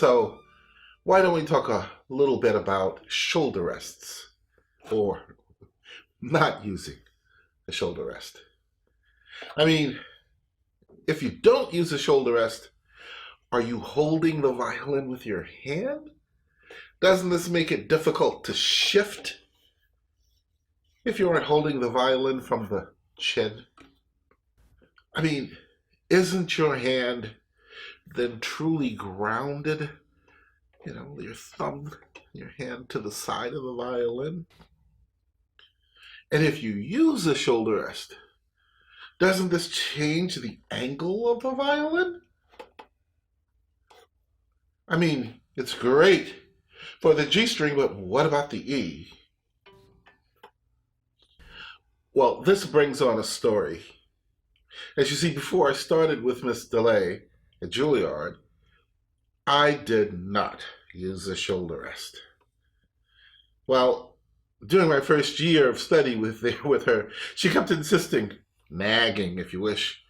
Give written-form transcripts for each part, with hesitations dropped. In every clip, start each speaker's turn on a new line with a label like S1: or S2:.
S1: So why don't we talk a little bit about shoulder rests, or not using a shoulder rest? I mean, if you don't use a shoulder rest, are you holding the violin with your hand? Doesn't this make it difficult to shift if you aren't holding the violin from the chin? I mean, isn't your hand then truly grounded? You know, your thumb, your hand to the side of the violin. And if you use a shoulder rest, doesn't this change the angle of the violin? I mean, it's great for the G string, but what about the E? Well, this brings on a story. As you see, before I started with Miss DeLay at Juilliard, I did not use a shoulder rest. Well, during my first year of study with her, she kept insisting, nagging if you wish,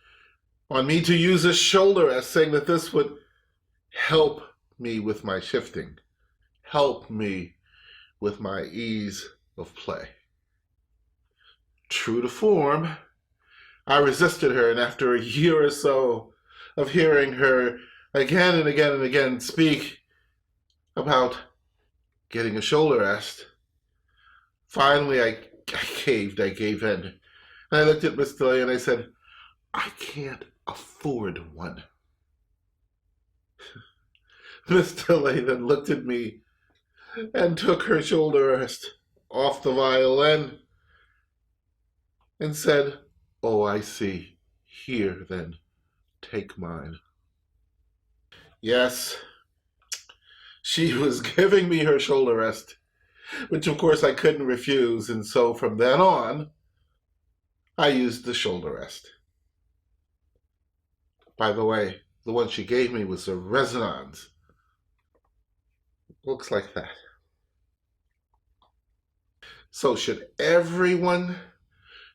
S1: on me to use a shoulder rest, saying that this would help me with my shifting, help me with my ease of play. True to form, I resisted her, and after a year or so of hearing her again and again and again speak about getting a shoulder rest, finally I caved, I gave in. And I looked at Miss DeLay and I said, I can't afford one. Miss DeLay then looked at me and took her shoulder rest off the violin and said, oh, I see. Here, then, take mine. Yes, she was giving me her shoulder rest, which of course I couldn't refuse, and so from then on, I used the shoulder rest. By the way, the one she gave me was a resonance. Looks like that. So should everyone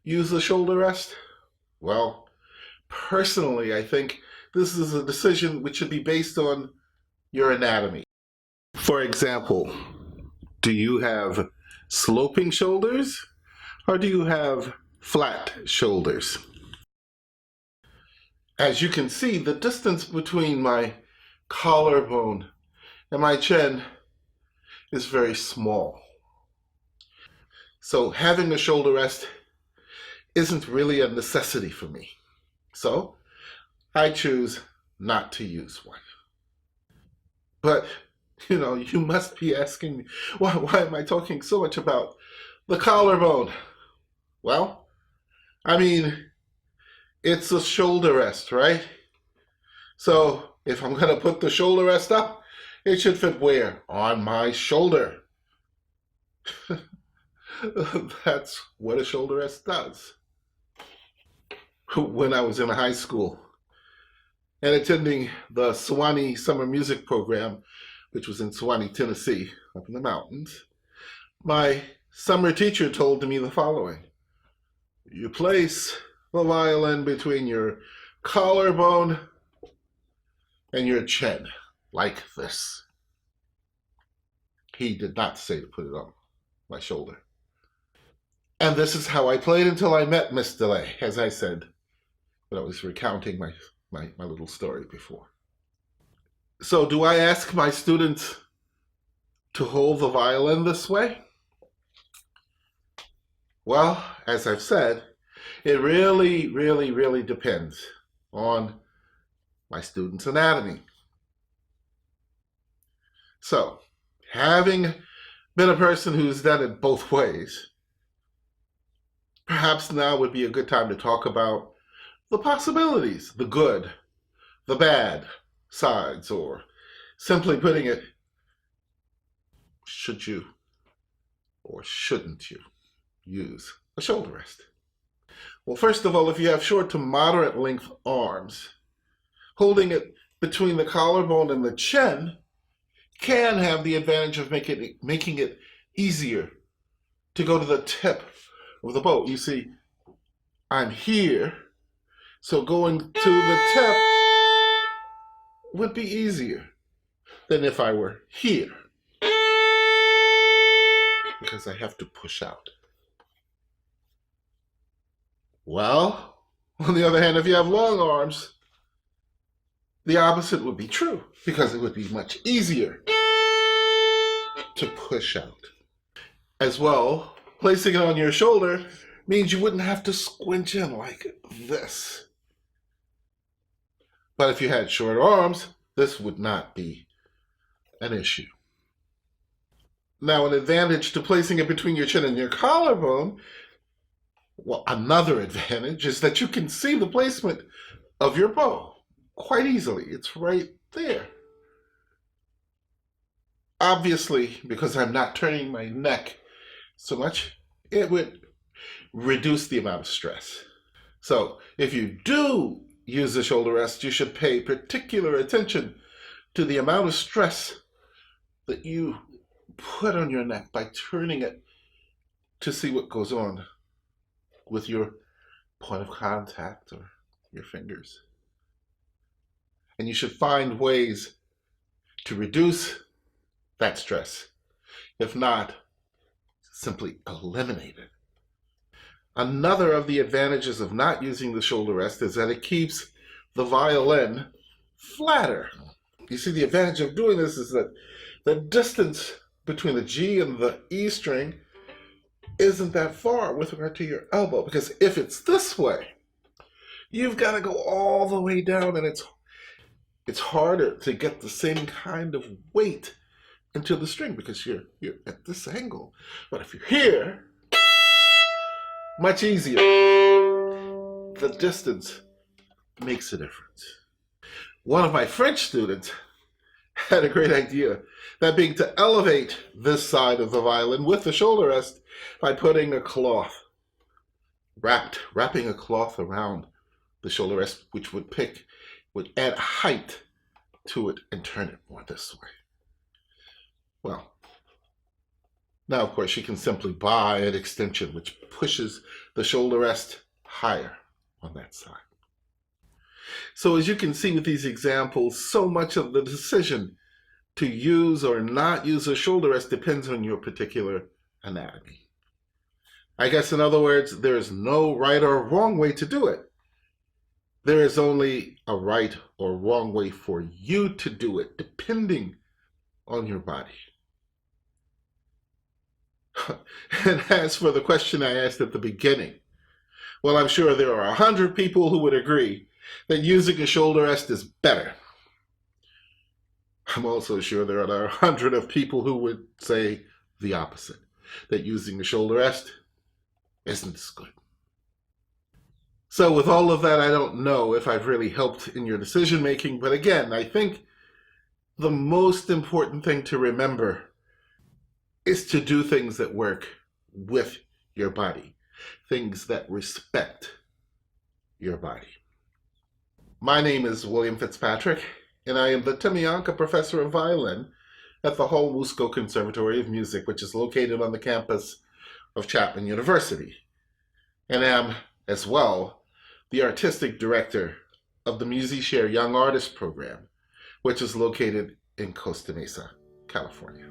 S1: use the shoulder rest? Well, personally, I think this is a decision which should be based on your anatomy. For example, do you have sloping shoulders or do you have flat shoulders? As you can see, the distance between my collarbone and my chin is very small. So having a shoulder rest isn't really a necessity for me. So I choose not to use one. But, you know, you must be asking me, why am I talking so much about the collarbone? Well, I mean, it's a shoulder rest, right? So if I'm going to put the shoulder rest up, it should fit where? On my shoulder. That's what a shoulder rest does. When I was in high school and attending the Sewanee Summer Music Program, which was in Sewanee, Tennessee, up in the mountains, my summer teacher told me the following. You place the violin between your collarbone and your chin, like this. He did not say to put it on my shoulder. And this is how I played until I met Miss DeLay, as I said when I was recounting my little story before. So do I ask my students to hold the violin this way? Well, as I've said, it really, really, really depends on my student's anatomy. So, having been a person who's done it both ways, perhaps now would be a good time to talk about the possibilities, the good, the bad sides, or simply putting it, should you or shouldn't you use a shoulder rest? Well, first of all, if you have short to moderate length arms, holding it between the collarbone and the chin can have the advantage of making it easier to go to the tip of the bow. You see, I'm here, so going to the tip would be easier. than if I were here, because I have to push out. Well, on the other hand, if you have long arms, the opposite would be true, because it would be much easier to push out. As well, placing it on your shoulder means you wouldn't have to squinch in like this. But if you had short arms, this would not be an issue. Now, an advantage to placing it between your chin and your collarbone, well, another advantage is that you can see the placement of your bow quite easily. It's right there. Obviously, because I'm not turning my neck so much, it would reduce the amount of stress. So if you do use the shoulder rest, you should pay particular attention to the amount of stress that you put on your neck by turning it to see what goes on with your point of contact or your fingers. And you should find ways to reduce that stress. If not, simply eliminate it. Another of the advantages of not using the shoulder rest is that it keeps the violin flatter. You see, the advantage of doing this is that the distance between the G and the E string isn't that far with regard to your elbow, because if it's this way, you've got to go all the way down, and it's harder to get the same kind of weight into the string because you're at this angle. But if you're here, much easier. The distance makes a difference. One of my French students had a great idea, that being to elevate this side of the violin with the shoulder rest by putting a cloth, wrapping a cloth around the shoulder rest, which would add height to it and turn it more this way. Well, now of course you can simply buy an extension which pushes the shoulder rest higher on that side. So as you can see with these examples, so much of the decision to use or not use a shoulder rest depends on your particular anatomy. I guess in other words, there is no right or wrong way to do it. There is only a right or wrong way for you to do it, depending on your body. And as for the question I asked at the beginning, well, I'm sure there are 100 people who would agree that using a shoulder rest is better. I'm also sure there are 100 of people who would say the opposite, that using a shoulder rest isn't as good. So with all of that, I don't know if I've really helped in your decision making, but again, I think the most important thing to remember is to do things that work with your body, things that respect your body. My name is William Fitzpatrick, and I am the Timianka Professor of Violin at the Hall Musco Conservatory of Music, which is located on the campus of Chapman University, and am, as well, the Artistic Director of the MusiShare Young Artist Program, which is located in Costa Mesa, California.